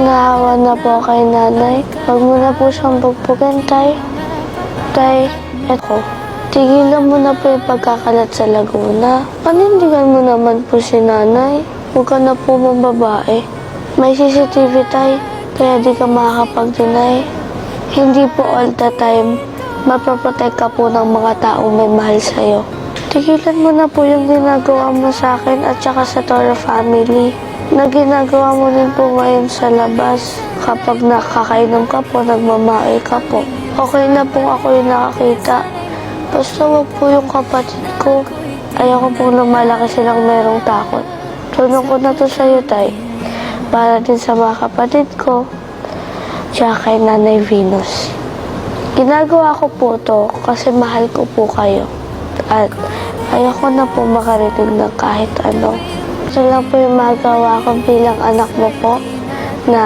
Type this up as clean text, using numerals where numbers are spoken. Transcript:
Naawa na po kay nanay. Huwag mo na po siyang bugbugin, tay. Tay, eto. Tigilan mo na po yung pagkakalat sa Laguna. Panindigan mo naman po si nanay. Huwag ka na po mambabae. May CCTV, tay, kaya di ka makakapag-deny. Hindi po all the time mapaprotect ka po ng mga taong may mahal sa'yo. Tigilan mo na po yung ginagawa mo sa akin at saka sa Toro family. Na ginagawa mo din po ngayon sa labas. Kapag nakakainom ka po, nagmamae ka po. Okay na po ako yung nakakita. Basta wag po yung kapatid ko. Ayoko pong lumalaki silang merong takot. Tulong ko na to sa'yo, tay. Para din sa mga kapatid ko. Tsaka kay Nanay Venus. Ginagawa ko po to kasi mahal ko po kayo. At ayoko na po makarinig ng kahit ano. Ito lang po yung magawa ko bilang anak mo po na